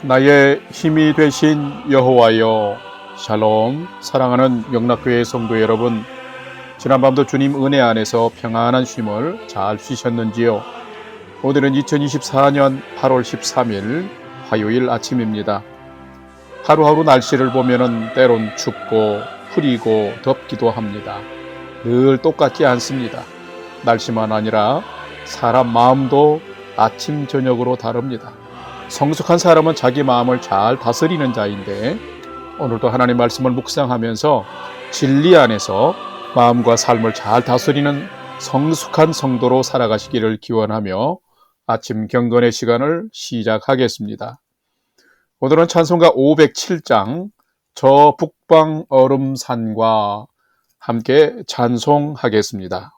나의 힘이 되신 여호와여, 샬롬. 사랑하는 영락교회 성도 여러분, 지난밤도 주님 은혜 안에서 평안한 쉼을 잘 쉬셨는지요? 오늘은 2024년 8월 13일 화요일 아침입니다. 하루하루 날씨를 보면은 때론 춥고 흐리고 덥기도 합니다. 늘 똑같지 않습니다. 날씨만 아니라 사람 마음도 아침 저녁으로 다릅니다. 성숙한 사람은 자기 마음을 잘 다스리는 자인데, 오늘도 하나님 말씀을 묵상하면서 진리 안에서 마음과 삶을 잘 다스리는 성숙한 성도로 살아가시기를 기원하며 아침 경건의 시간을 시작하겠습니다. 오늘은 찬송가 507장 저 북방 얼음산과 함께 찬송하겠습니다.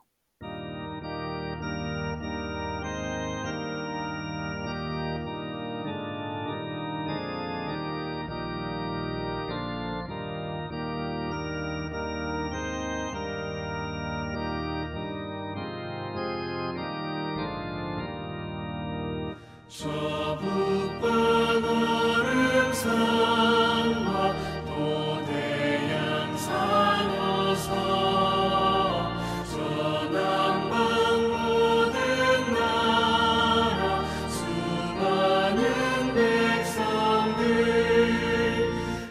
저 북방 얼음산과 도대양산 어서 저 남방 모든 나라 수많은 백성들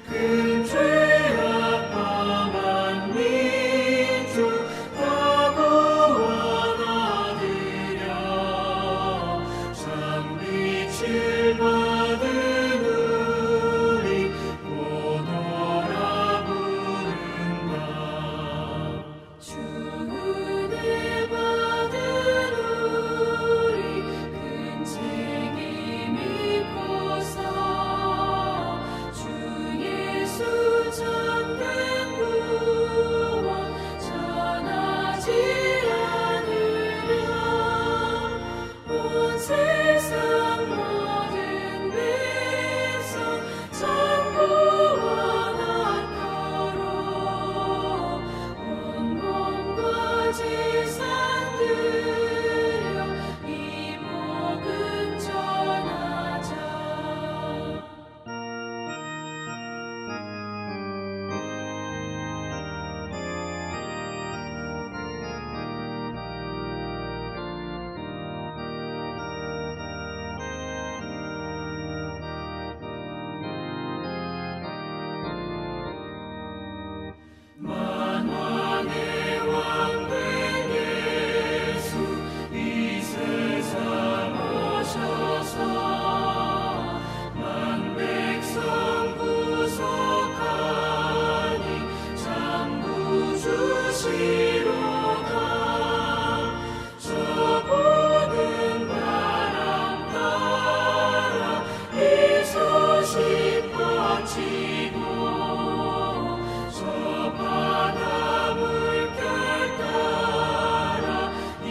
큰 죄악 범한 민족 다 구원하리라. 빛을 받은 우리 오너라 부른다. 주 은혜 받은 우리 큰 책임 입고서 주 예수 참된 구원 전하지 않으랴. 온 세상 모든 백성 참 구원하도록 온 몸과 재산 드려 이 복음 전하자. 만왕의 왕 된 예수 이 세상 오셔서 만 백성 구속하니 참 구주 시로다. 저 보는 바람 따라 이 소식 퍼지고 저 바다 물결 따라 이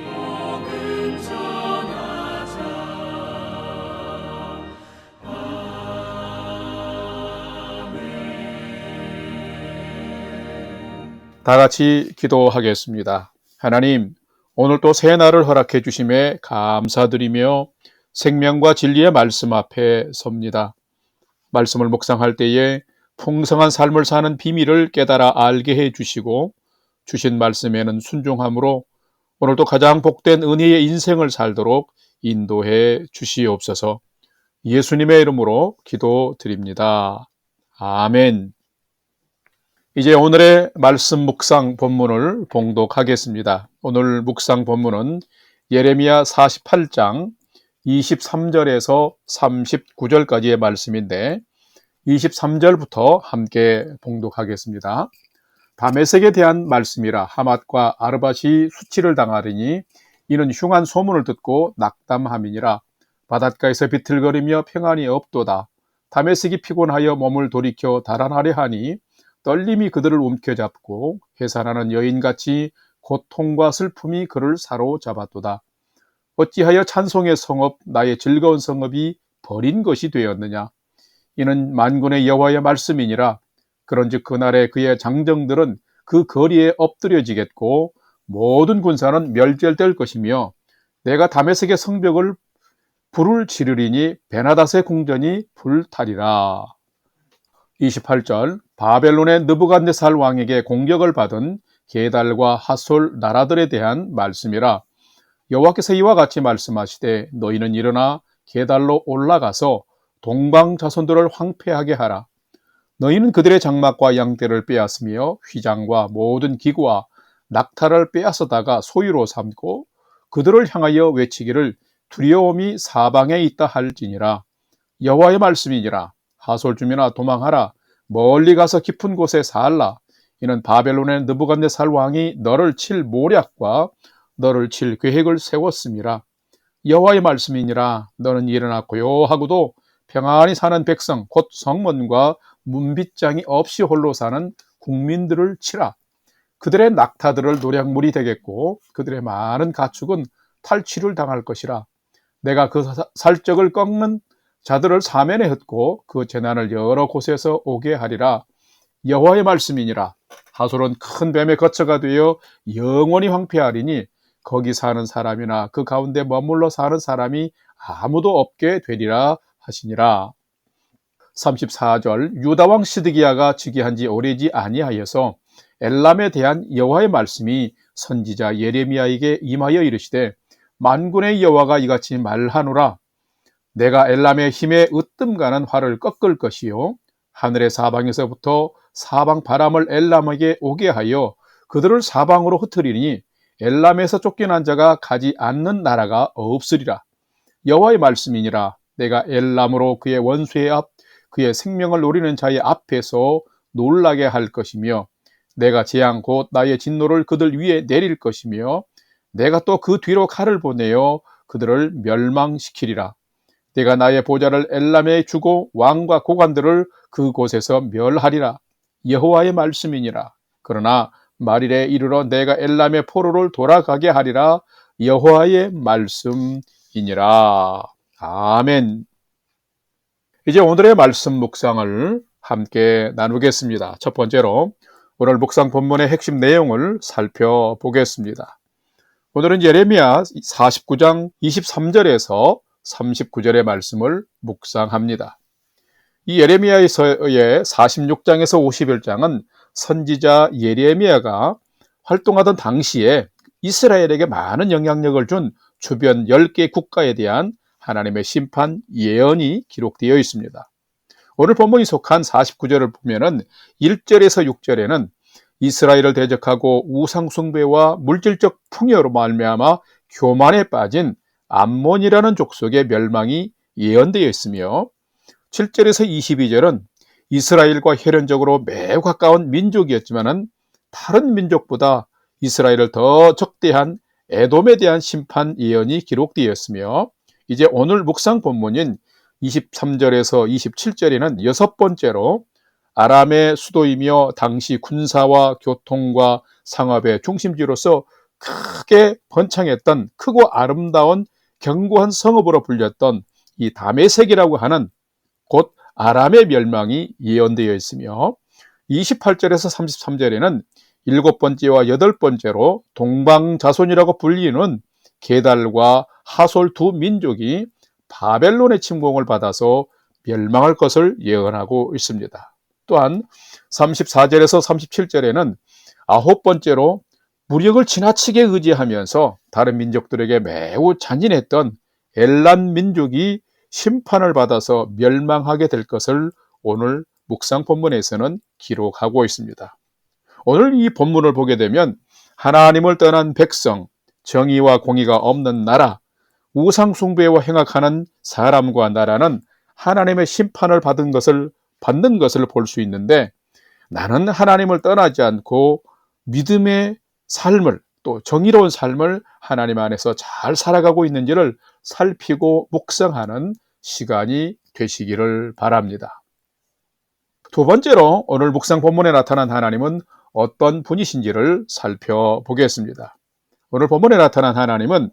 복음 전하자. 아멘. 다 같이 기도하겠습니다. 하나님, 오늘 또 새 날을 허락해 주심에 감사드리며 생명과 진리의 말씀 앞에 섭니다. 말씀을 묵상할 때에 풍성한 삶을 사는 비밀을 깨달아 알게 해 주시고, 주신 말씀에는 순종함으로 오늘도 가장 복된 은혜의 인생을 살도록 인도해 주시옵소서. 예수님의 이름으로 기도드립니다. 아멘. 이제 오늘의 말씀 묵상 본문을 봉독하겠습니다. 오늘 묵상 본문은 예레미야 48장 23절에서 39절까지의 말씀인데, 23절부터 함께 봉독하겠습니다. 다메섹에 대한 말씀이라. 하맛과 아르밧이 수치를 당하리니 이는 흉한 소문을 듣고 낙담함이니라. 바닷가에서 비틀거리며 평안이 없도다. 다메섹이 피곤하여 몸을 돌이켜 달아나려 하니 떨림이 그들을 움켜잡고 해산하는 여인같이 고통과 슬픔이 그를 사로잡았도다. 어찌하여 찬송의 성읍, 나의 즐거운 성읍이 버린 것이 되었느냐. 이는 만군의 여호와의 말씀이니라. 그런즉 그날에 그의 장정들은 그 거리에 엎드려지겠고 모든 군사는 멸절될 것이며, 내가 다메섹의 성벽을 불을 지르리니 베나닷의 궁전이 불타리라. 28절 바벨론의 느부갓네살 왕에게 공격을 받은 게달과 핫솔 나라들에 대한 말씀이라. 여호와께서 이와 같이 말씀하시되 너희는 일어나 게달로 올라가서 동방 자손들을 황폐하게 하라. 너희는 그들의 장막과 양떼를 빼앗으며 휘장과 모든 기구와 낙타를 빼앗아다가 소유로 삼고 그들을 향하여 외치기를 두려움이 사방에 있다 할지니라. 여호와의 말씀이니라. 하솔 주민아 도망하라. 멀리 가서 깊은 곳에 살라. 이는 바벨론의 느부갓네살 왕이 너를 칠 모략과 너를 칠 계획을 세웠음이라. 여호와의 말씀이니라. 너는 일어나 고요하고도 평안히 사는 백성 곧 성문과 문빗장이 없이 홀로 사는 국민들을 치라. 그들의 낙타들을 노략물이 되겠고 그들의 많은 가축은 탈취를 당할 것이라. 내가 그 살적을 꺾는 자들을 사면에 흩고 그 재난을 여러 곳에서 오게 하리라. 여호와의 말씀이니라. 하솔은 큰 뱀의 거처가 되어 영원히 황폐하리니 거기 사는 사람이나 그 가운데 머물러 사는 사람이 아무도 없게 되리라 하시니라. 34절 유다왕 시드기야가 즉위한 지 오래지 아니하여서 엘람에 대한 여호와의 말씀이 선지자 예레미야에게 임하여 이르시되 만군의 여호와가 이같이 말하노라. 내가 엘람의 힘에 으뜸가는 활을 꺾을 것이요 하늘의 사방에서부터 사방 바람을 엘람에게 오게 하여 그들을 사방으로 흩으리니 엘람에서 쫓겨난 자가 가지 않는 나라가 없으리라. 여호와의 말씀이니라. 내가 엘람으로 그의 원수의 앞 그의 생명을 노리는 자의 앞에서 놀라게 할 것이며 내가 재앙 곧 나의 진노를 그들 위에 내릴 것이며 내가 또 그 뒤로 칼을 보내어 그들을 멸망시키리라. 내가 나의 보좌를 엘람에 주고 왕과 고관들을 그곳에서 멸하리라. 여호와의 말씀이니라. 그러나 말일에 이르러 내가 엘람의 포로를 돌아가게 하리라. 여호와의 말씀이니라. 아멘. 이제 오늘의 말씀 묵상을 함께 나누겠습니다. 첫 번째로 오늘 묵상 본문의 핵심 내용을 살펴보겠습니다. 오늘은 예레미야 49장 23절에서 39절의 말씀을 묵상합니다. 이 예레미야서의 46장에서 51장은 선지자 예레미야가 활동하던 당시에 이스라엘에게 많은 영향력을 준 주변 10개 국가에 대한 하나님의 심판 예언이 기록되어 있습니다. 오늘 본문이 속한 49절을 보면은 1절에서 6절에는 이스라엘을 대적하고 우상 숭배와 물질적 풍요로 말미암아 교만에 빠진 암몬이라는 족속의 멸망이 예언되어 있으며 7절에서 22절은 이스라엘과 혈연적으로 매우 가까운 민족이었지만은 다른 민족보다 이스라엘을 더 적대한 에돔에 대한 심판 예언이 기록되어 있으며 이제 오늘 묵상 본문인 23절에서 27절에는 여섯 번째로 아람의 수도이며 당시 군사와 교통과 상업의 중심지로서 크게 번창했던 크고 아름다운 견고한 성읍으로 불렸던 이 다메섹이라고 하는 곧 아람의 멸망이 예언되어 있으며 28절에서 33절에는 일곱 번째와 여덟 번째로 동방자손이라고 불리는 게달과 하솔 두 민족이 바벨론의 침공을 받아서 멸망할 것을 예언하고 있습니다. 또한 34절에서 37절에는 아홉 번째로 무력을 지나치게 의지하면서 다른 민족들에게 매우 잔인했던 엘람 민족이 심판을 받아서 멸망하게 될 것을 오늘 묵상 본문에서는 기록하고 있습니다. 오늘 이 본문을 보게 되면 하나님을 떠난 백성, 정의와 공의가 없는 나라, 우상 숭배와 행악하는 사람과 나라는 하나님의 심판을 받는 것을 볼 수 있는데 나는 하나님을 떠나지 않고 믿음의 삶을 또 정의로운 삶을 하나님 안에서 잘 살아가고 있는지를 살피고 묵상하는 시간이 되시기를 바랍니다. 두 번째로 오늘 묵상 본문에 나타난 하나님은 어떤 분이신지를 살펴보겠습니다. 오늘 본문에 나타난 하나님은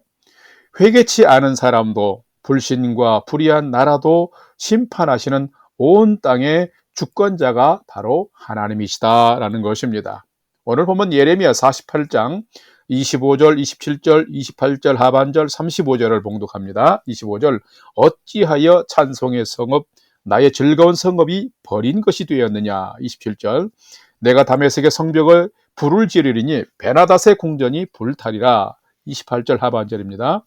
회개치 않은 사람도 불신과 불의한 나라도 심판하시는 온 땅의 주권자가 바로 하나님이시다라는 것입니다. 오늘 보면 예레미야 48장 25절, 27절, 28절 하반절, 35절을 봉독합니다. 25절, 어찌하여 찬송의 성읍, 나의 즐거운 성읍이 버린 것이 되었느냐. 27절, 내가 다메섹의 성벽을 불을 지르리니 베나닷의 궁전이 불타리라. 28절 하반절입니다.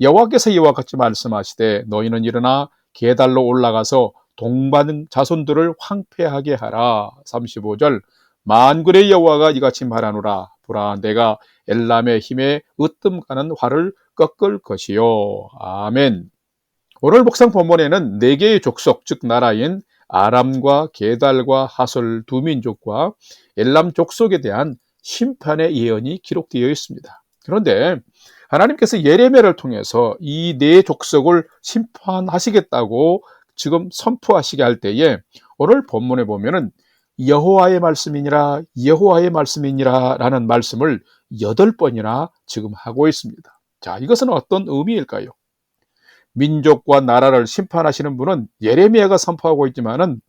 여호와께서 이와 같이 말씀하시되 너희는 일어나 게달로 올라가서 동방 자손들을 황폐하게 하라. 35절, 만군의 여호와가 이같이 말하노라. 보라, 내가 엘람의 힘에 으뜸가는 활을 꺾을 것이요. 아멘. 오늘 묵상 본문에는 네 개의 족속, 즉 나라인 아람과 게달과 하솔 두 민족과 엘람 족속에 대한 심판의 예언이 기록되어 있습니다. 그런데 하나님께서 예레미야를 통해서 이 네 족속을 심판하시겠다고 지금 선포하시게 할 때에 오늘 본문에 보면은 여호와의 말씀이니라, 여호와의 말씀이니라 라는 말씀을 8번이나 지금 하고 있습니다. 자, 이것은 어떤 의미일까요? 민족과 나라를 심판하시는 분은 예레미야가 선포하고 있지만은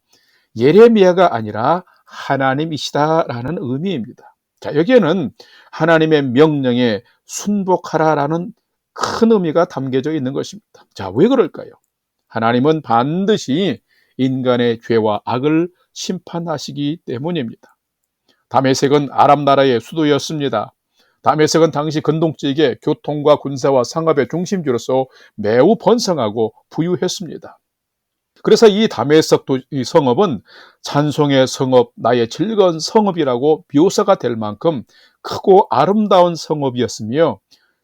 예레미야가 아니라 하나님이시다라는 의미입니다. 자, 여기에는 하나님의 명령에 순복하라라는 큰 의미가 담겨져 있는 것입니다. 자, 왜 그럴까요? 하나님은 반드시 인간의 죄와 악을 심판하시기 때문입니다. 다메섹은 아람 나라의 수도였습니다. 다메섹은 당시 근동지역의 교통과 군사와 상업의 중심지로서 매우 번성하고 부유했습니다. 그래서 이 다메섹 성읍은 찬송의 성읍, 나의 즐거운 성읍이라고 묘사가 될 만큼 크고 아름다운 성읍이었으며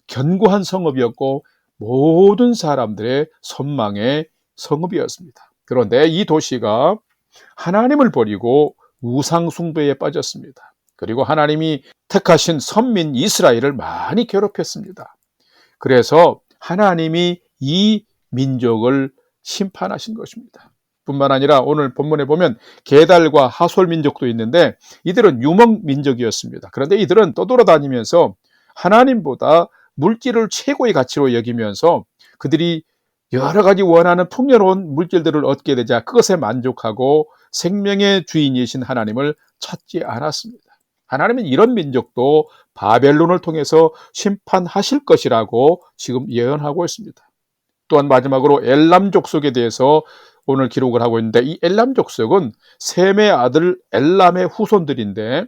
견고한 성읍이었고 모든 사람들의 선망의 성읍이었습니다. 그런데 이 도시가 하나님을 버리고 우상 숭배에 빠졌습니다. 그리고 하나님이 택하신 선민 이스라엘을 많이 괴롭혔습니다. 그래서 하나님이 이 민족을 심판하신 것입니다. 뿐만 아니라 오늘 본문에 보면 게달과 하솔 민족도 있는데 이들은 유목 민족이었습니다. 그런데 이들은 떠돌아다니면서 하나님보다 물질을 최고의 가치로 여기면서 그들이 여러 가지 원하는 풍요로운 물질들을 얻게 되자 그것에 만족하고 생명의 주인이신 하나님을 찾지 않았습니다. 하나님은 이런 민족도 바벨론을 통해서 심판하실 것이라고 지금 예언하고 있습니다. 또한 마지막으로 엘람 족속에 대해서 오늘 기록을 하고 있는데 이 엘람 족속은 셈의 아들 엘람의 후손들인데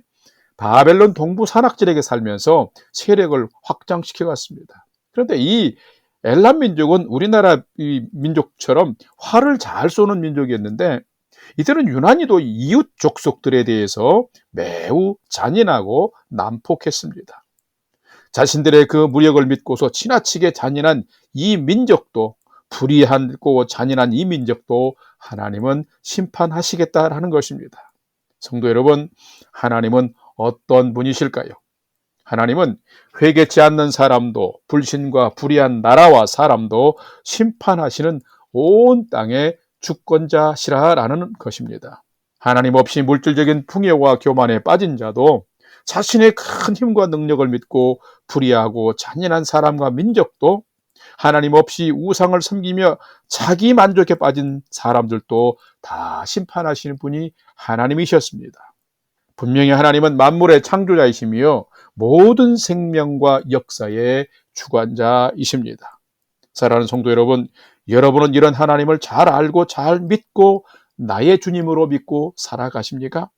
바벨론 동부 산악지역에 살면서 세력을 확장시켜 갔습니다. 그런데 이 엘람 민족은 우리나라 민족처럼 활을 잘 쏘는 민족이었는데 이들은 유난히도 이웃 족속들에 대해서 매우 잔인하고 난폭했습니다. 자신들의 그 무력을 믿고서 지나치게 잔인한 이 민족도, 불의하고 잔인한 이 민족도 하나님은 심판하시겠다라는 것입니다. 성도 여러분, 하나님은 어떤 분이실까요? 하나님은 회개치 않는 사람도 불신과 불의한 나라와 사람도 심판하시는 온 땅의 주권자시라라는 것입니다. 하나님 없이 물질적인 풍요와 교만에 빠진 자도 자신의 큰 힘과 능력을 믿고 불의하고 잔인한 사람과 민족도 하나님 없이 우상을 섬기며 자기 만족에 빠진 사람들도 다 심판하시는 분이 하나님이셨습니다. 분명히 하나님은 만물의 창조자이시며 모든 생명과 역사의 주관자이십니다. 사랑하는 성도 여러분, 여러분은 이런 하나님을 잘 알고 잘 믿고 나의 주님으로 믿고 살아가십니까?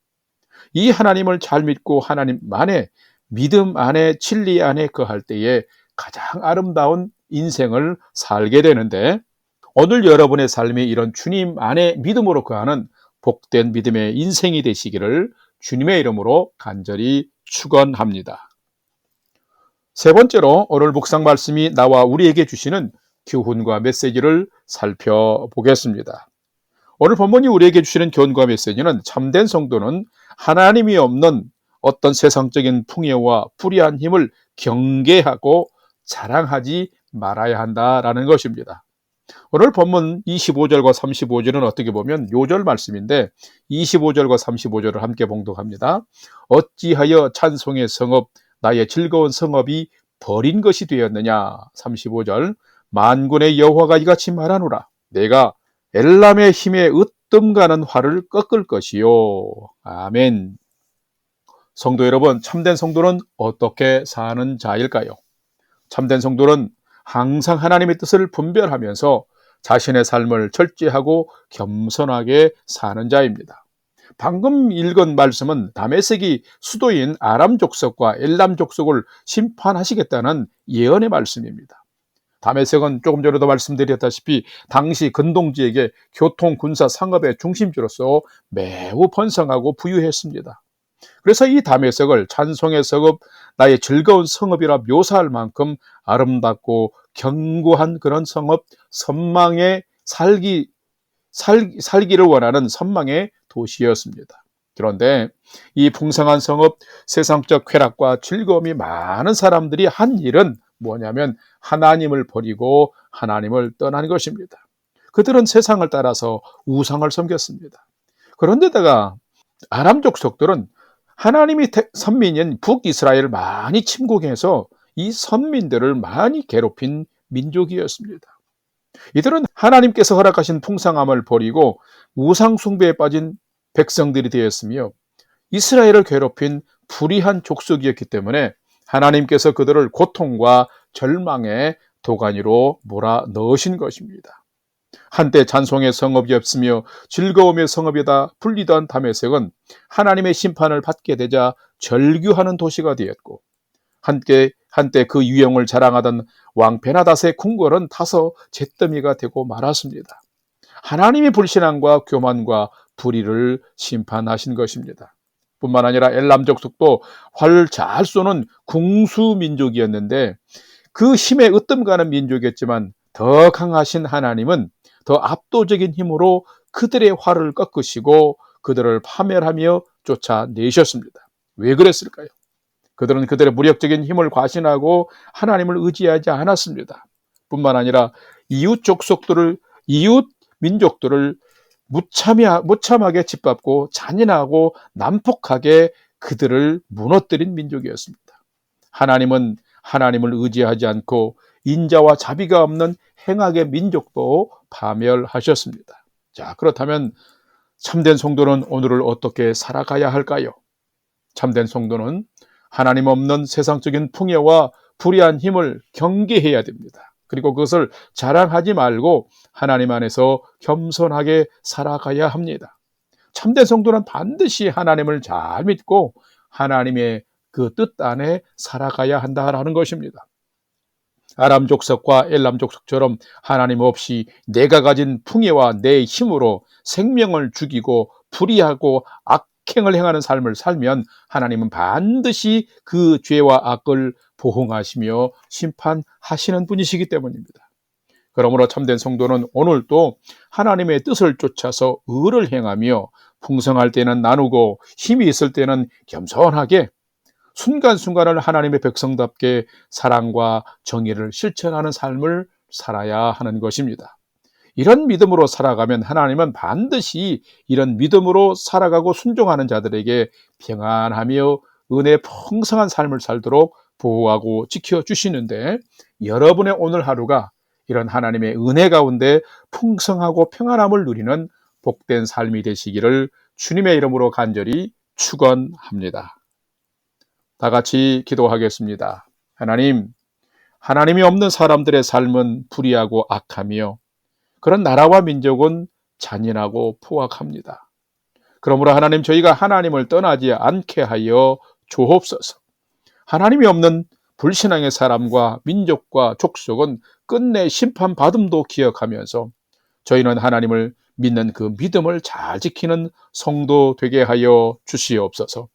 이 하나님을 잘 믿고 하나님만의 믿음 안에 진리 안에 거할 때에 가장 아름다운 인생을 살게 되는데 오늘 여러분의 삶이 이런 주님 안에 믿음으로 거하는 복된 믿음의 인생이 되시기를 주님의 이름으로 간절히 축원합니다. 세 번째로 오늘 묵상 말씀이 나와 우리에게 주시는 교훈과 메시지를 살펴보겠습니다. 오늘 본문이 우리에게 주시는 교훈과 메시지는 참된 성도는 하나님이 없는 어떤 세상적인 풍요와 불의한 힘을 경계하고 자랑하지 말아야 한다라는 것입니다. 오늘 본문 25절과 35절은 어떻게 보면 요절 말씀인데 25절과 35절을 함께 봉독합니다. 어찌하여 찬송의 성읍 나의 즐거운 성읍이 버린 것이 되었느냐. 35절 만군의 여호와가 이같이 말하노라. 내가 엘람의 힘에 으뜸가는 활을 꺾을 것이요. 아멘. 성도 여러분, 참된 성도는 어떻게 사는 자일까요? 참된 성도는 항상 하나님의 뜻을 분별하면서 자신의 삶을 절제하고 겸손하게 사는 자입니다. 방금 읽은 말씀은 다메섹이 수도인 아람 족속과 엘람 족속을 심판하시겠다는 예언의 말씀입니다. 다메섹은 조금 전에도 말씀드렸다시피 당시 근동지역의 교통, 군사, 상업의 중심지로서 매우 번성하고 부유했습니다. 그래서 이 다메섹을 찬송의 성읍, 나의 즐거운 성읍이라 묘사할 만큼 아름답고 견고한 그런 성읍, 선망의 살기를 원하는 선망의 도시였습니다. 그런데 이 풍성한 성읍, 세상적 쾌락과 즐거움이 많은 사람들이 한 일은 뭐냐면 하나님을 버리고 하나님을 떠난 것입니다. 그들은 세상을 따라서 우상을 섬겼습니다. 그런데다가 아람 족속들은 하나님이 선민인 북이스라엘을 많이 침공해서 이 선민들을 많이 괴롭힌 민족이었습니다. 이들은 하나님께서 허락하신 풍성함을 버리고 우상 숭배에 빠진 백성들이 되었으며 이스라엘을 괴롭힌 불의한 족속이었기 때문에 하나님께서 그들을 고통과 절망의 도가니로 몰아넣으신 것입니다. 한때 찬송의 성읍이었으며 즐거움의 성읍이다 불리던 다메섹은 하나님의 심판을 받게 되자 절규하는 도시가 되었고, 한때 그 유형을 자랑하던 왕 베나닷의 궁궐은 타서 잿더미가 되고 말았습니다. 하나님의 불신앙과 교만과 불의를 심판하신 것입니다. 뿐만 아니라 엘람 족속도 활을 잘 쏘는 궁수민족이었는데 그 힘에 으뜸가는 민족이었지만 더 강하신 하나님은 더 압도적인 힘으로 그들의 활을 꺾으시고 그들을 파멸하며 쫓아내셨습니다. 왜 그랬을까요? 그들은 그들의 무력적인 힘을 과신하고 하나님을 의지하지 않았습니다. 뿐만 아니라 이웃 민족들을 무참하게 짓밟고 잔인하고 난폭하게 그들을 무너뜨린 민족이었습니다. 하나님은 하나님을 의지하지 않고 인자와 자비가 없는 행악의 민족도 파멸하셨습니다. 자, 그렇다면 참된 성도는 오늘을 어떻게 살아가야 할까요? 참된 성도는 하나님 없는 세상적인 풍요와 불의한 힘을 경계해야 됩니다. 그리고 그것을 자랑하지 말고 하나님 안에서 겸손하게 살아가야 합니다. 참된 성도는 반드시 하나님을 잘 믿고 하나님의 그 뜻 안에 살아가야 한다라는 것입니다. 아람 족속과 엘람 족속처럼 하나님 없이 내가 가진 풍요와 내 힘으로 생명을 죽이고 불의하고 악행을 행하는 삶을 살면 하나님은 반드시 그 죄와 악을 보응하시며 심판하시는 분이시기 때문입니다. 그러므로 참된 성도는 오늘도 하나님의 뜻을 쫓아서 의를 행하며 풍성할 때는 나누고 힘이 있을 때는 겸손하게 순간순간을 하나님의 백성답게 사랑과 정의를 실천하는 삶을 살아야 하는 것입니다. 이런 믿음으로 살아가면 하나님은 반드시 이런 믿음으로 살아가고 순종하는 자들에게 평안하며 은혜 풍성한 삶을 살도록 보호하고 지켜주시는데, 여러분의 오늘 하루가 이런 하나님의 은혜 가운데 풍성하고 평안함을 누리는 복된 삶이 되시기를 주님의 이름으로 간절히 축원합니다. 다 같이 기도하겠습니다. 하나님이 없는 사람들의 삶은 불의하고 악하며 그런 나라와 민족은 잔인하고 포악합니다. 그러므로 하나님, 저희가 하나님을 떠나지 않게 하여 주옵소서. 하나님이 없는 불신앙의 사람과 민족과 족속은 끝내 심판받음도 기억하면서 저희는 하나님을 믿는 그 믿음을 잘 지키는 성도 되게 하여 주시옵소서.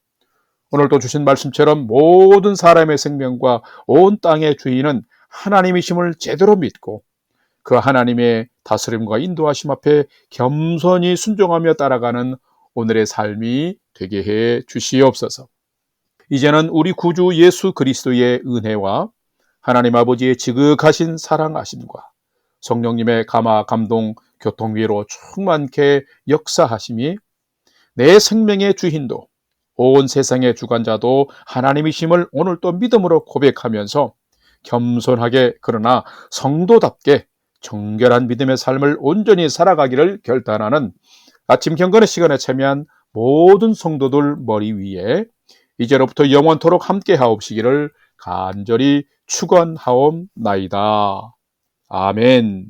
오늘도 주신 말씀처럼 모든 사람의 생명과 온 땅의 주인은 하나님이심을 제대로 믿고 그 하나님의 다스림과 인도하심 앞에 겸손히 순종하며 따라가는 오늘의 삶이 되게 해 주시옵소서. 이제는 우리 구주 예수 그리스도의 은혜와 하나님 아버지의 지극하신 사랑하심과 성령님의 감화, 감동, 교통위로 충만케 역사하심이 내 생명의 주인도 온 세상의 주관자도 하나님이심을 오늘 또 믿음으로 고백하면서 겸손하게 그러나 성도답게 정결한 믿음의 삶을 온전히 살아가기를 결단하는 아침 경건의 시간에 참여한 모든 성도들 머리 위에 이제로부터 영원토록 함께 하옵시기를 간절히 축원하옵나이다. 아멘.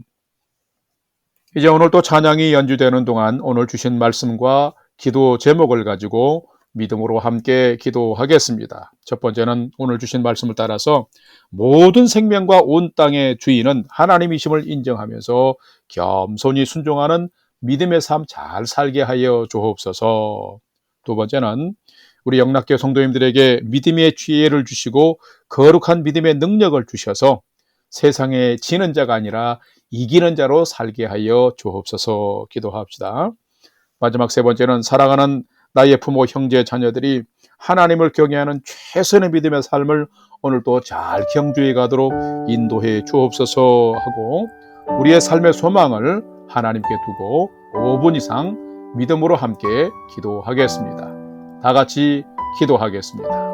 이제 오늘 또 찬양이 연주되는 동안 오늘 주신 말씀과 기도 제목을 가지고 믿음으로 함께 기도하겠습니다. 첫 번째는 오늘 주신 말씀을 따라서 모든 생명과 온 땅의 주인은 하나님이심을 인정하면서 겸손히 순종하는 믿음의 삶 잘 살게 하여 주옵소서. 두 번째는 우리 영락교 성도님들에게 믿음의 지혜를 주시고 거룩한 믿음의 능력을 주셔서 세상에 지는 자가 아니라 이기는 자로 살게 하여 주옵소서 기도합시다. 마지막 세 번째는 사랑하는 나의 부모, 형제, 자녀들이 하나님을 경외하는 최선의 믿음의 삶을 오늘도 잘 경주해 가도록 인도해 주옵소서 하고 우리의 삶의 소망을 하나님께 두고 5분 이상 믿음으로 함께 기도하겠습니다. 다 같이 기도하겠습니다.